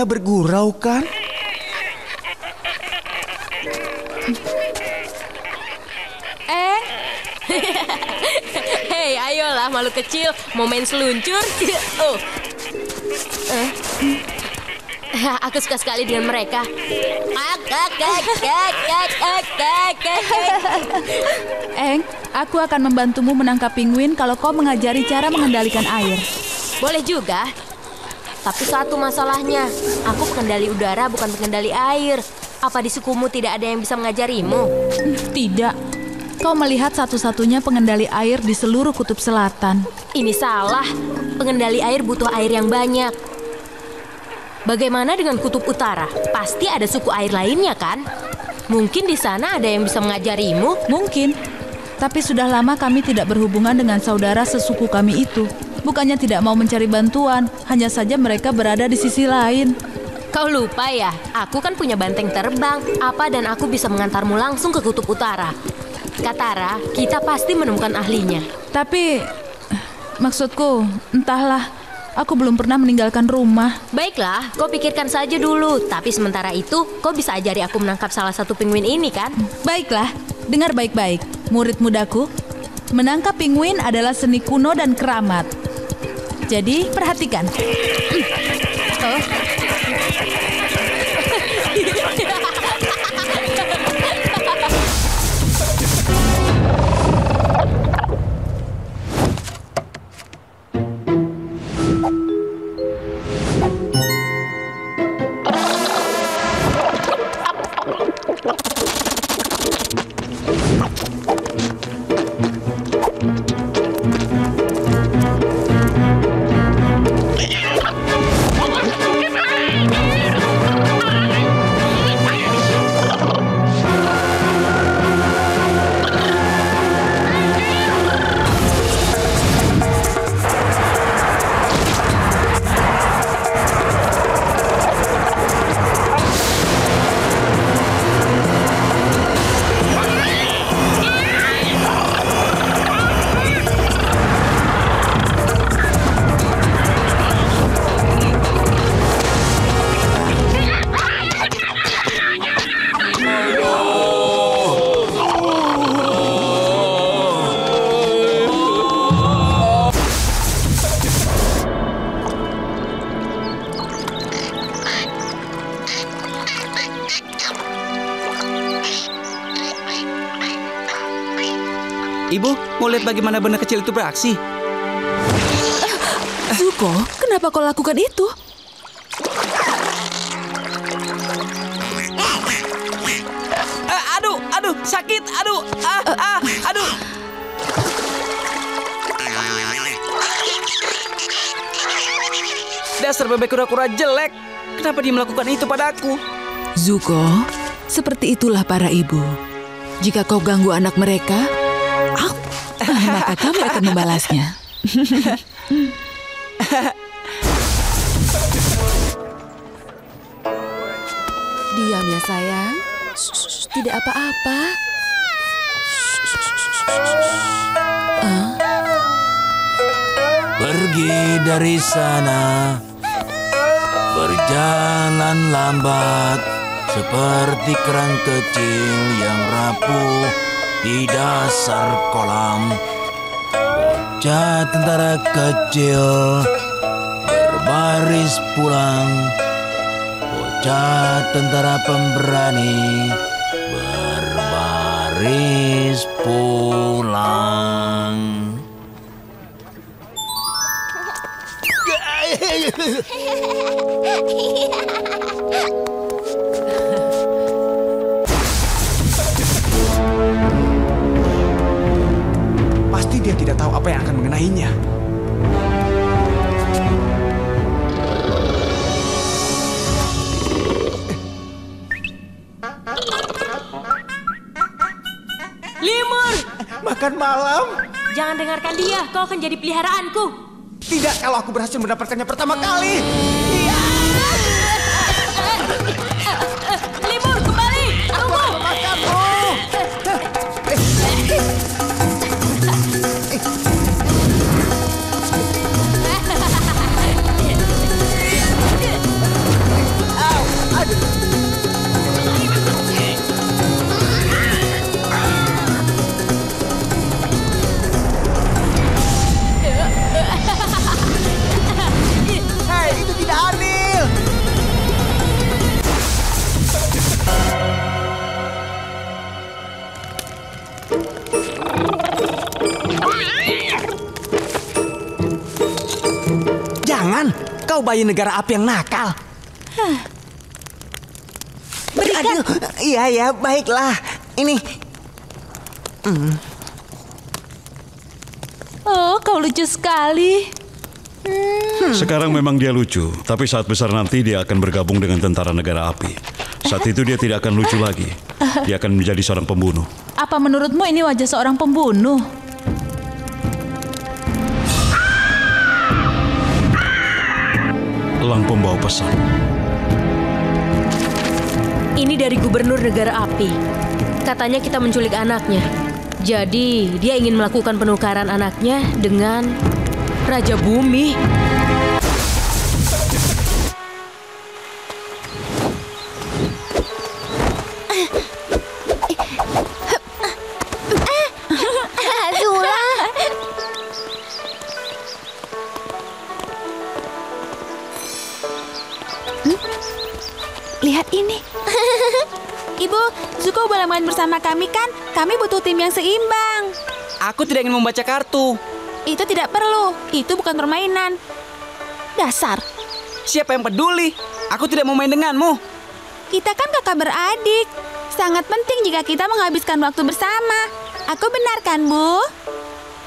dia bergurau kan? Hei, ayolah makhluk kecil, mau main seluncur? Oh. Aku suka sekali dengan mereka. Eng, aku akan membantumu menangkap penguin kalau kau mengajari cara mengendalikan air. Boleh juga. Tapi satu masalahnya, aku pengendali udara bukan pengendali air. Apa di sukumu tidak ada yang bisa mengajarimu? Tidak. Kau melihat satu-satunya pengendali air di seluruh kutub selatan. Ini salah. Pengendali air butuh air yang banyak. Bagaimana dengan kutub utara? Pasti ada suku air lainnya kan? Mungkin di sana ada yang bisa mengajarimu? Mungkin. Tapi sudah lama kami tidak berhubungan dengan saudara sesuku kami itu. Bukannya tidak mau mencari bantuan, hanya saja mereka berada di sisi lain. Kau lupa ya, aku kan punya banteng terbang. Apa dan aku bisa mengantarmu langsung ke kutub utara. Katara, kita pasti menemukan ahlinya. Tapi, maksudku, entahlah, aku belum pernah meninggalkan rumah. Baiklah, kau pikirkan saja dulu. Tapi sementara itu, kau bisa ajari aku menangkap salah satu penguin ini kan? Baiklah, dengar baik-baik, murid mudaku. Menangkap penguin adalah seni kuno dan keramat. Jadi, perhatikan. Oh. Ibu, mau lihat bagaimana benda kecil itu beraksi? Zuko, kenapa kau lakukan itu? Aduh, sakit, aduh. Dasar bebek kura-kura jelek. Kenapa dia melakukan itu padaku? Zuko, seperti itulah para ibu. Jika kau ganggu anak mereka, maka kami akan membalasnya. Diam ya sayang. Tidak apa-apa. Pergi dari sana, berjalan lambat seperti kerang kecil yang rapuh di dasar kolam. Bocah tentara kecil berbaris pulang. Bocah tentara pemberani berbaris pulang. Pasti dia tidak tahu apa yang akan mengenainya. Lemur! Makan malam? Jangan dengarkan dia, kau akan jadi peliharaanku. Tidak kalau aku berhasil mendapatkannya pertama kali. Lemur, kembali! Tunggu! Makanmu! Jangan, kau bayi negara api yang nakal. Berikan. Aduh, iya, baiklah. Ini. Oh, kau lucu sekali. Sekarang memang dia lucu, tapi saat besar nanti dia akan bergabung dengan tentara negara api. Saat itu dia tidak akan lucu lagi. Dia akan menjadi seorang pembunuh. Apa menurutmu ini wajah seorang pembunuh? Elang pembawa pesan. Ini dari gubernur negara api. Katanya kita menculik anaknya. Jadi dia ingin melakukan penukaran anaknya dengan Raja Bumi. Lihat ini. Ibu, Zuko boleh main bersama kami kan? Kami butuh tim yang seimbang. Aku tidak ingin membaca kartu. Itu tidak perlu. Itu bukan permainan. Dasar. Siapa yang peduli? Aku tidak mau main denganmu. Kita kan kakak beradik. Sangat penting jika kita menghabiskan waktu bersama. Aku benar kan, Bu?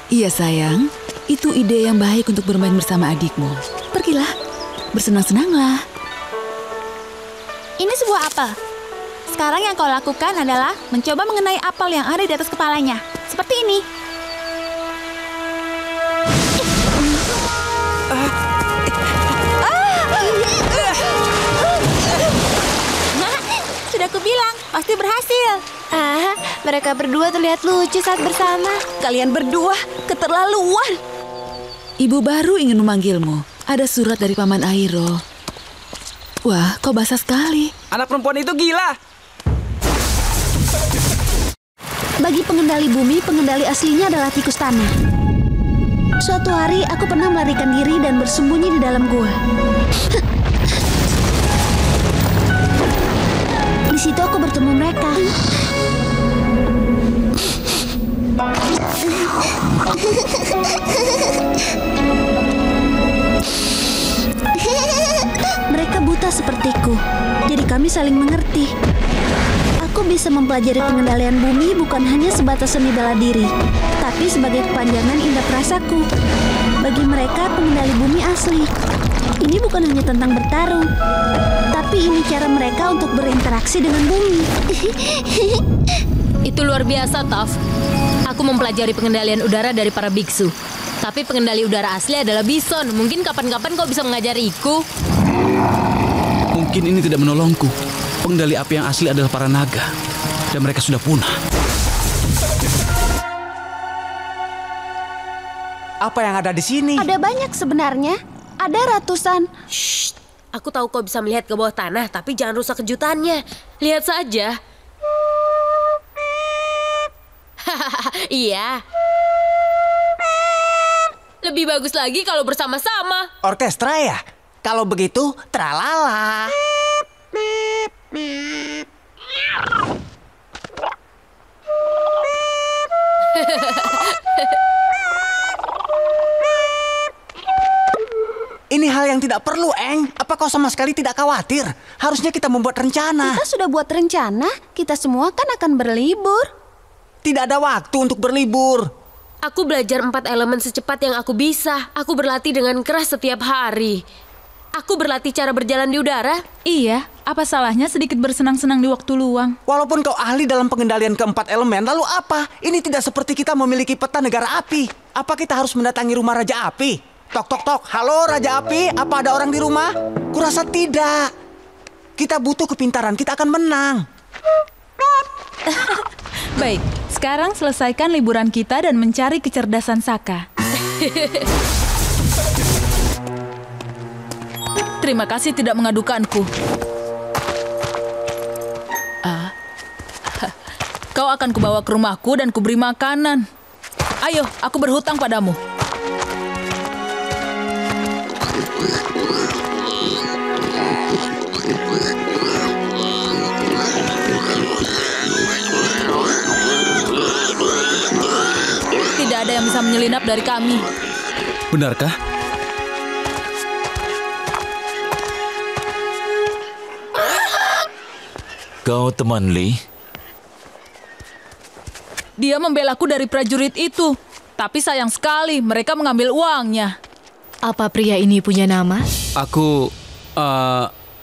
Iya sayang, itu ide yang baik untuk bermain bersama adikmu. Pergilah, bersenang-senanglah. Ini sebuah apel. Sekarang yang kau lakukan adalah mencoba mengenai apel yang ada di atas kepalanya. Seperti ini. Sudah kubilang, pasti berhasil. Mereka berdua terlihat lucu saat bersama. Kalian berdua keterlaluan. Ibu baru ingin memanggilmu. Ada surat dari Paman Airo. Wah, kau basah sekali. Anak perempuan itu gila. Bagi pengendali bumi, pengendali aslinya adalah tikus tanah. Suatu hari aku pernah melarikan diri dan bersembunyi di dalam gua. Di situ aku bertemu mereka. Mereka buta sepertiku, jadi kami saling mengerti. Aku bisa mempelajari pengendalian bumi bukan hanya sebatas seni bela diri, tapi sebagai kepanjangan indera perasaku. Bagi mereka, pengendali bumi asli. Ini bukan hanya tentang bertarung, tapi ini cara mereka untuk berinteraksi dengan bumi. Itu luar biasa, Taf. Aku mempelajari pengendalian udara dari para biksu. Tapi pengendali udara asli adalah bison. Mungkin kapan-kapan kau bisa mengajariku. Mungkin ini tidak menolongku. Pengendali api yang asli adalah para naga. Dan mereka sudah punah. Apa yang ada di sini? Ada banyak sebenarnya. Ada ratusan. Shh, aku tahu kau bisa melihat ke bawah tanah, tapi jangan rusak kejutannya. Lihat saja. Iya. Lebih bagus lagi kalau bersama-sama. Orkestra ya? Kalau begitu, tralala. Ini hal yang tidak perlu, Eng. Apa kau sama sekali tidak khawatir? Harusnya kita membuat rencana. Kita sudah buat rencana. Kita semua kan akan berlibur. Tidak ada waktu untuk berlibur. Aku belajar 4 elemen secepat yang aku bisa. Aku berlatih dengan keras setiap hari. Aku berlatih cara berjalan di udara. Iya, apa salahnya sedikit bersenang-senang di waktu luang? Walaupun kau ahli dalam pengendalian keempat elemen, lalu apa? Ini tidak seperti kita memiliki peta negara api. Apa kita harus mendatangi rumah Raja Api? Tok, tok, tok. Halo Raja Api, apa ada orang di rumah? Kurasa tidak. Kita butuh kepintaran, kita akan menang. Baik, sekarang selesaikan liburan kita dan mencari kecerdasan Saka. Terima kasih tidak mengadukanku. Kau akan kubawa ke rumahku dan kuberi makanan. Ayo, aku berhutang padamu. tidak ada yang bisa menyelinap dari kami. Benarkah? Kau teman Lee? Dia membelaku dari prajurit itu. Tapi sayang sekali, mereka mengambil uangnya. Apa pria ini punya nama? Aku,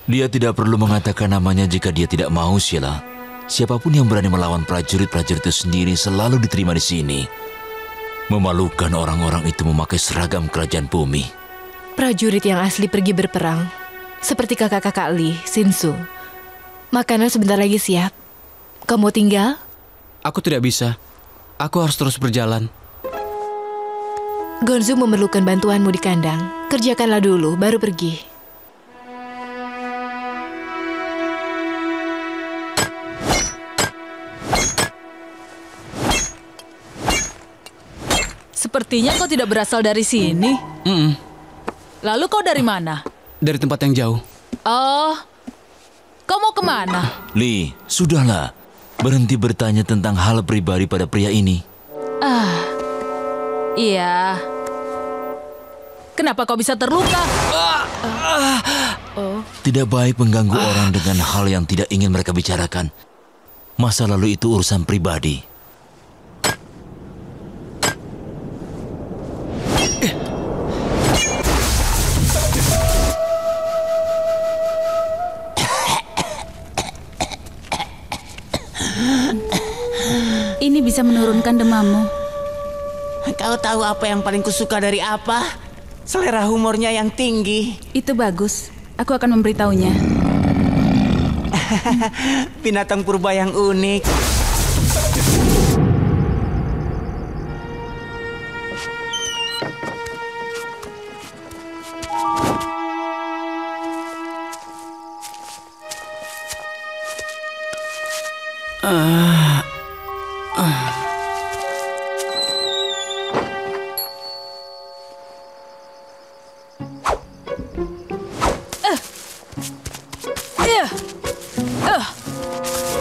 Dia tidak perlu mengatakan namanya jika dia tidak mau, Sheila. Siapapun yang berani melawan prajurit-prajurit itu sendiri selalu diterima di sini. Memalukan orang-orang itu memakai seragam kerajaan bumi. Prajurit yang asli pergi berperang. Seperti kakak-kakak Lee, Shinsu. Makanan sebentar lagi siap. Kamu tinggal? aku tidak bisa. Aku harus terus berjalan. Gonzu memerlukan bantuanmu di kandang. Kerjakanlah dulu, baru pergi. Sepertinya kau tidak berasal dari sini. Lalu kau dari mana? Dari tempat yang jauh. Oh, kau mau kemana? Lee, sudahlah. Berhenti bertanya tentang hal pribadi pada pria ini. Iya. Kenapa kau bisa terluka? Tidak baik mengganggu orang dengan hal yang tidak ingin mereka bicarakan. Masa lalu itu urusan pribadi. Ini bisa menurunkan demammu. Kau tahu apa yang paling kusuka dari apa? Selera humornya yang tinggi. Itu bagus. Aku akan memberitahunya. Binatang purba yang unik.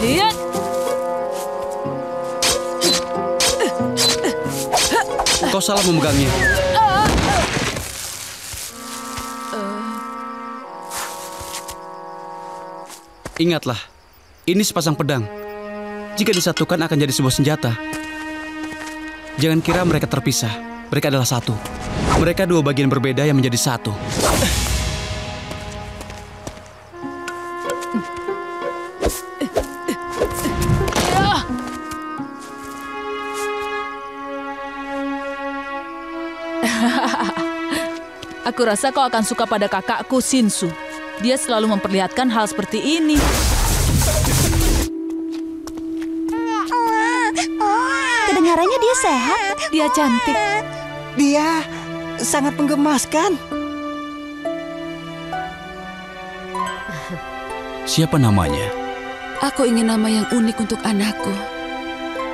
Lihat. Kau salah memegangnya. Ingatlah, ini sepasang pedang. Jika disatukan akan jadi sebuah senjata. Jangan kira mereka terpisah. Mereka adalah satu. Mereka dua bagian berbeda yang menjadi satu. Aku rasa kau akan suka pada kakakku Shinsu. Dia selalu memperlihatkan hal seperti ini. Kedengarannya dia sehat. Dia cantik. Dia sangat menggemaskan. Siapa namanya? Aku ingin nama yang unik untuk anakku.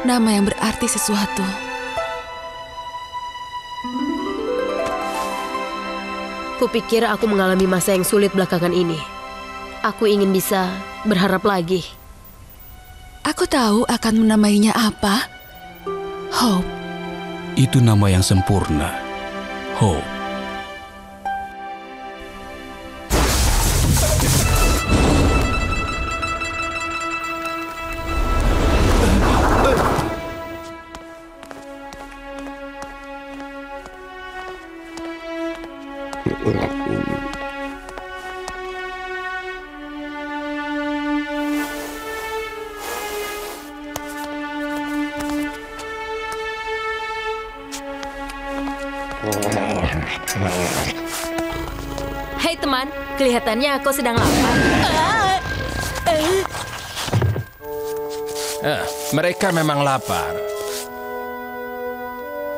Nama yang berarti sesuatu. Kupikir aku mengalami masa yang sulit belakangan ini. Aku ingin bisa berharap lagi. Aku tahu akan menamainya apa. Hope. Itu nama yang sempurna. Hope. Hai teman, kelihatannya kau sedang lapar. Mereka memang lapar.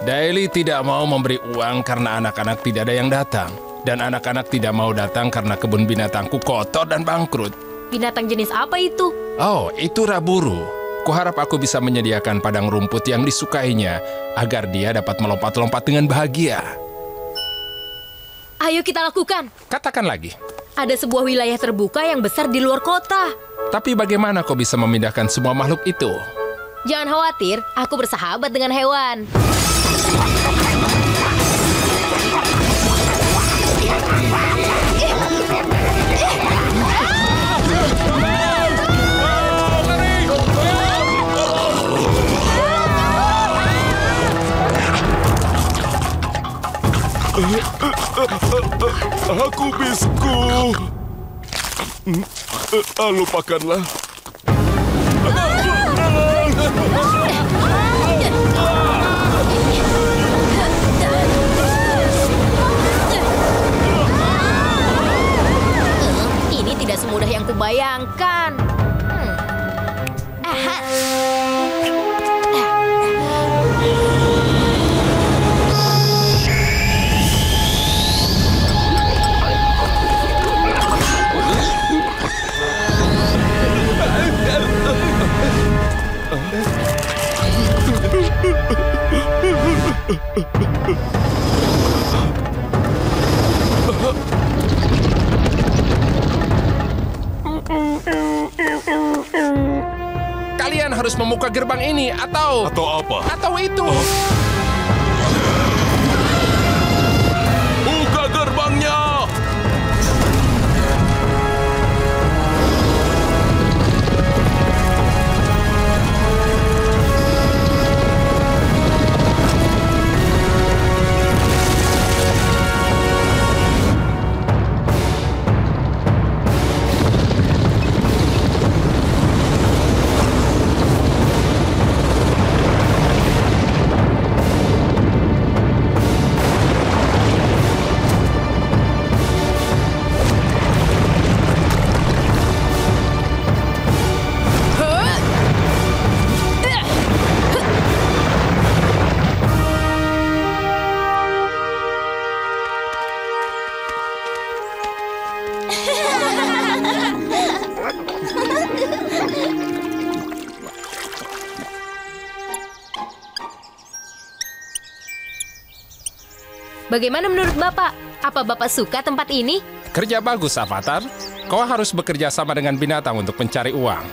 Daily tidak mau memberi uang karena anak-anak tidak ada yang datang. Dan anak-anak tidak mau datang karena kebun binatangku kotor dan bangkrut. Binatang jenis apa itu? Oh, itu raburu. Kuharap aku bisa menyediakan padang rumput yang disukainya agar dia dapat melompat-lompat dengan bahagia. Ayo kita lakukan. Katakan lagi. Ada sebuah wilayah terbuka yang besar di luar kota. Tapi bagaimana kau bisa memindahkan semua makhluk itu? Jangan khawatir, aku bersahabat dengan hewan. Aku bisku. Lupakanlah. Ini tidak semudah yang kubayangkan. Kalian harus membuka gerbang ini atau apa? Atau itu. Buka gerbangnya. Bagaimana menurut Bapak? Apa Bapak suka tempat ini? Kerja bagus, Avatar. Kau harus bekerja sama dengan binatang untuk mencari uang.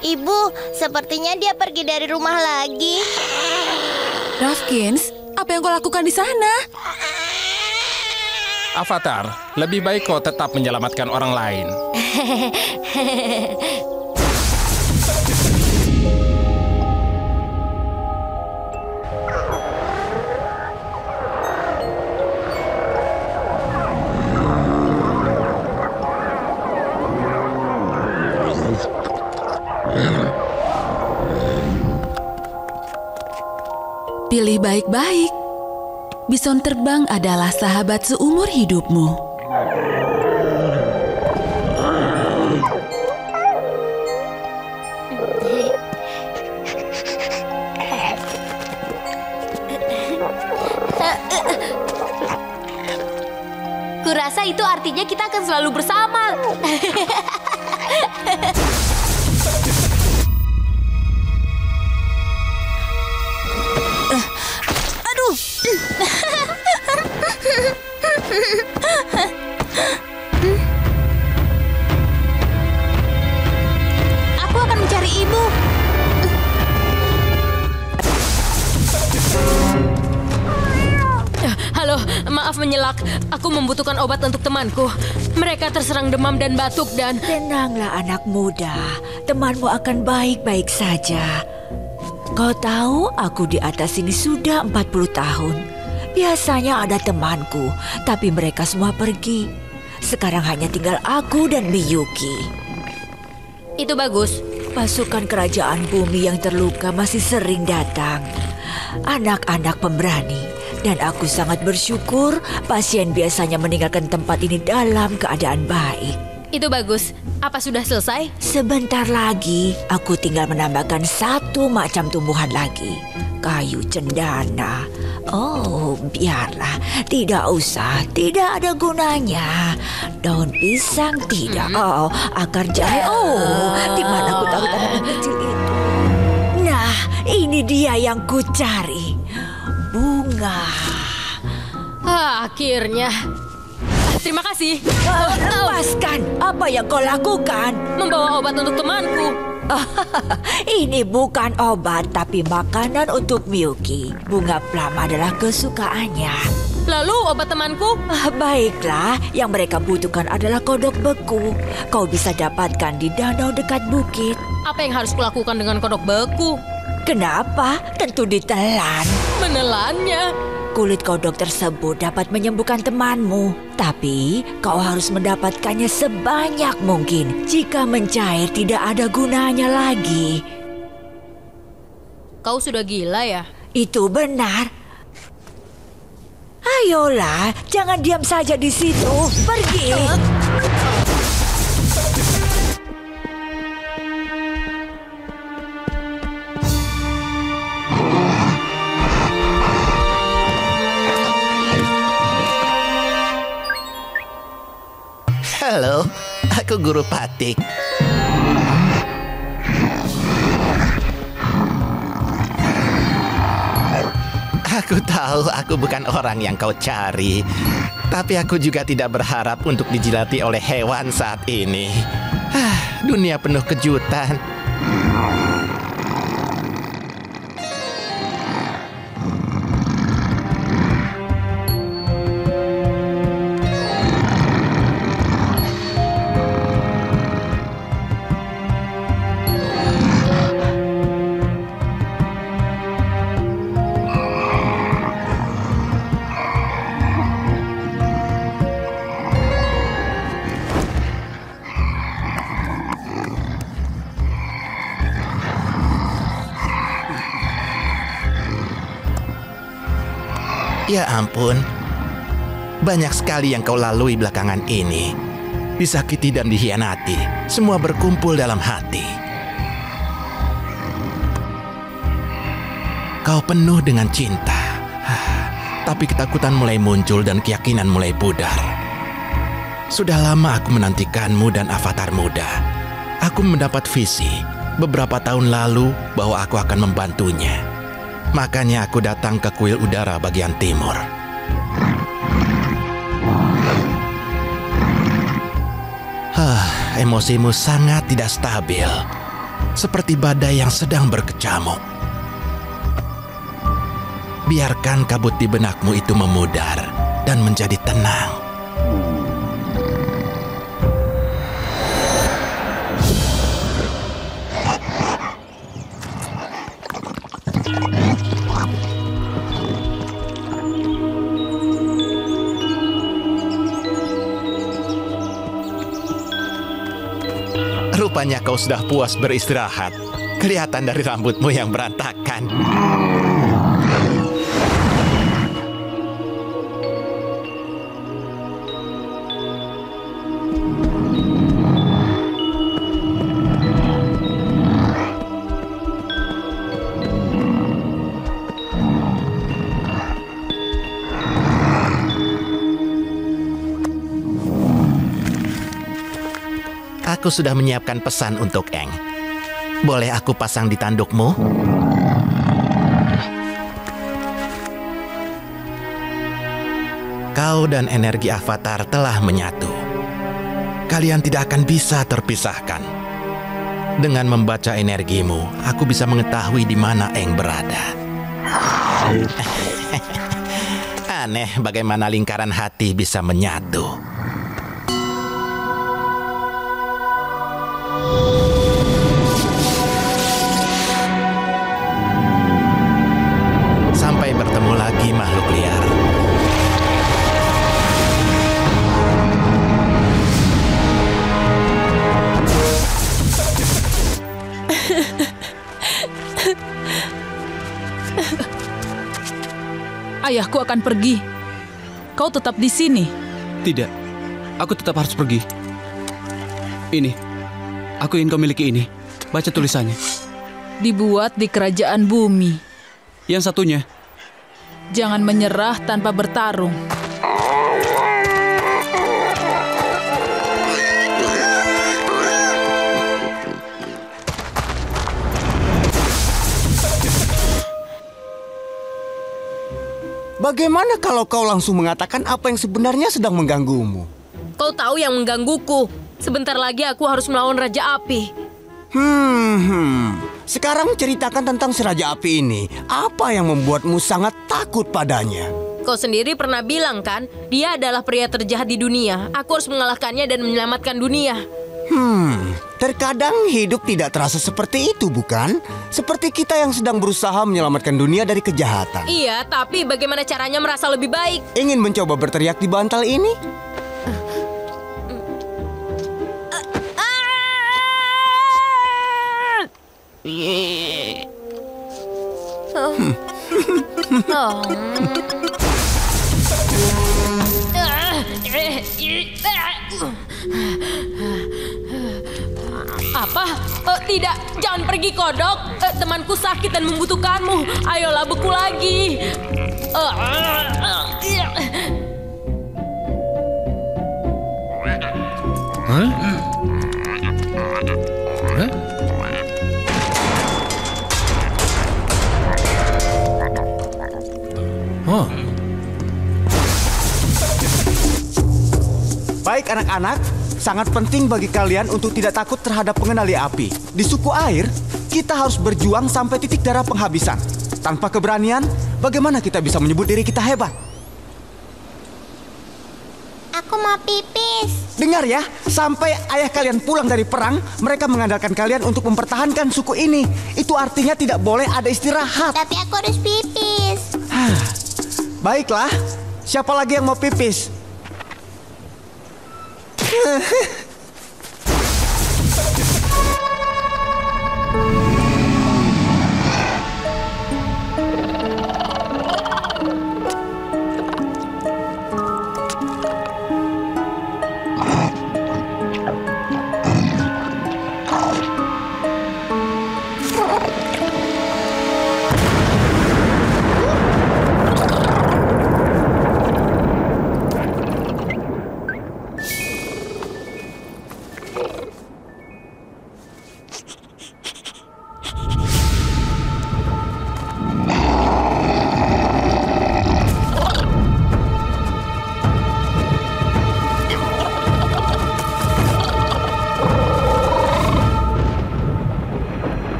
Ibu, sepertinya dia pergi dari rumah lagi. Rafkins, apa yang kau lakukan di sana? Avatar, lebih baik kau tetap menyelamatkan orang lain. Pilih baik-baik. Bison terbang adalah sahabat seumur hidupmu. Kurasa itu artinya kita akan selalu bersama. Aduh. Aku akan mencari ibu. Halo, maaf menyelak. Aku membutuhkan obat untuk temanku. Mereka terserang demam dan batuk dan... Tenanglah anak muda, temanmu akan baik-baik saja. Kau tahu, aku di atas sini sudah 40 tahun. Biasanya ada temanku, tapi mereka semua pergi. Sekarang hanya tinggal aku dan Miyuki. Itu bagus. Pasukan kerajaan bumi yang terluka masih sering datang. Anak-anak pemberani. Dan aku sangat bersyukur pasien biasanya meninggalkan tempat ini dalam keadaan baik. Itu bagus. Apa sudah selesai? Sebentar lagi, aku tinggal menambahkan satu macam tumbuhan lagi. Kayu cendana. Oh, biarlah. Tidak usah. Tidak ada gunanya. Daun pisang tidak. Oh, akar jahe. Oh, di mana aku taruh tanaman kecil itu? Nah, ini dia yang ku cari. Bunga. Akhirnya. Terima kasih. Lepaskan. Apa yang kau lakukan? Membawa obat untuk temanku. Ini bukan obat, tapi makanan untuk Miyuki. Bunga plum adalah kesukaannya. Lalu obat temanku? Baiklah, yang mereka butuhkan adalah kodok beku. Kau bisa dapatkan di danau dekat bukit. Apa yang harus kulakukan dengan kodok beku? Kenapa? Tentu ditelan. Menelannya? Kulit kodok tersebut dapat menyembuhkan temanmu. Tapi kau harus mendapatkannya sebanyak mungkin. Jika mencair tidak ada gunanya lagi. Kau sudah gila ya? Itu benar. Ayolah, jangan diam saja di situ. Pergi. Halo, aku Guru Patik. Aku tahu aku bukan orang yang kau cari, tapi aku juga tidak berharap untuk dijilati oleh hewan saat ini. Dunia penuh kejutan. Ya ampun, banyak sekali yang kau lalui belakangan ini. Disakiti dan dikhianati, semua berkumpul dalam hati. Kau penuh dengan cinta, tapi ketakutan mulai muncul dan keyakinan mulai pudar. Sudah lama aku menantikanmu dan avatar muda. Aku mendapat visi beberapa tahun lalu bahwa aku akan membantunya. Makanya aku datang ke kuil udara bagian timur. Emosimu sangat tidak stabil, seperti badai yang sedang berkecamuk. Biarkan kabut di benakmu itu memudar dan menjadi tenang. Rupanya kau sudah puas beristirahat. Kelihatan dari rambutmu yang berantakan. Aku sudah menyiapkan pesan untuk Eng. Boleh aku pasang di tandukmu? Kau dan energi avatar telah menyatu. Kalian tidak akan bisa terpisahkan. Dengan membaca energimu, aku bisa mengetahui di mana Eng berada. Aneh bagaimana lingkaran hati bisa menyatu. Sampai bertemu lagi makhluk liar. Ayahku akan pergi. Kau tetap di sini. Tidak, aku tetap harus pergi. Ini, aku ingin kau miliki ini. Baca tulisannya. Dibuat di kerajaan bumi. Yang satunya. Jangan menyerah tanpa bertarung. Bagaimana kalau kau langsung mengatakan apa yang sebenarnya sedang mengganggumu? Kau tahu yang menggangguku. Sebentar lagi aku harus melawan Raja Api. Sekarang ceritakan tentang si Raja Api ini. Apa yang membuatmu sangat takut padanya? Kau sendiri pernah bilang kan, dia adalah pria terjahat di dunia. Aku harus mengalahkannya dan menyelamatkan dunia. Terkadang hidup tidak terasa seperti itu, bukan? Seperti kita yang sedang berusaha menyelamatkan dunia dari kejahatan. Iya, tapi bagaimana caranya merasa lebih baik? Ingin mencoba berteriak di bantal ini? Apa? Tidak, jangan pergi kodok. Temanku sakit dan membutuhkanmu. Ayolah beku lagi. Baik anak-anak, sangat penting bagi kalian untuk tidak takut terhadap pengendali api. Di suku air, kita harus berjuang sampai titik darah penghabisan. Tanpa keberanian, bagaimana kita bisa menyebut diri kita hebat? Aku mau pipis. Dengar ya, sampai ayah kalian pulang dari perang, mereka mengandalkan kalian untuk mempertahankan suku ini. Itu artinya tidak boleh ada istirahat. Tapi aku harus pipis. Baiklah, siapa lagi yang mau pipis?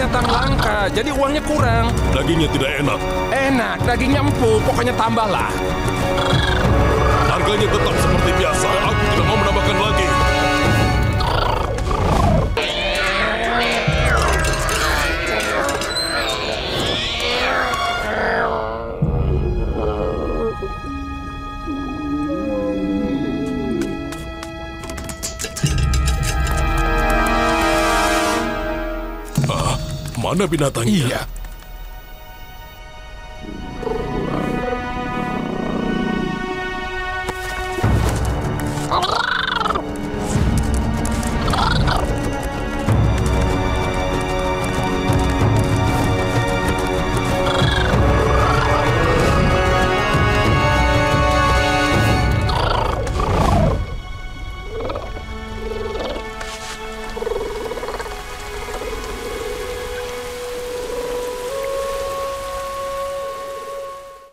binatang langka, jadi uangnya kurang. Dagingnya tidak enak. Enak, dagingnya empuk, pokoknya tambahlah. Harganya tetap seperti biasa, aku tidak mau menambahkan lagi. Mana binatangnya? Iya.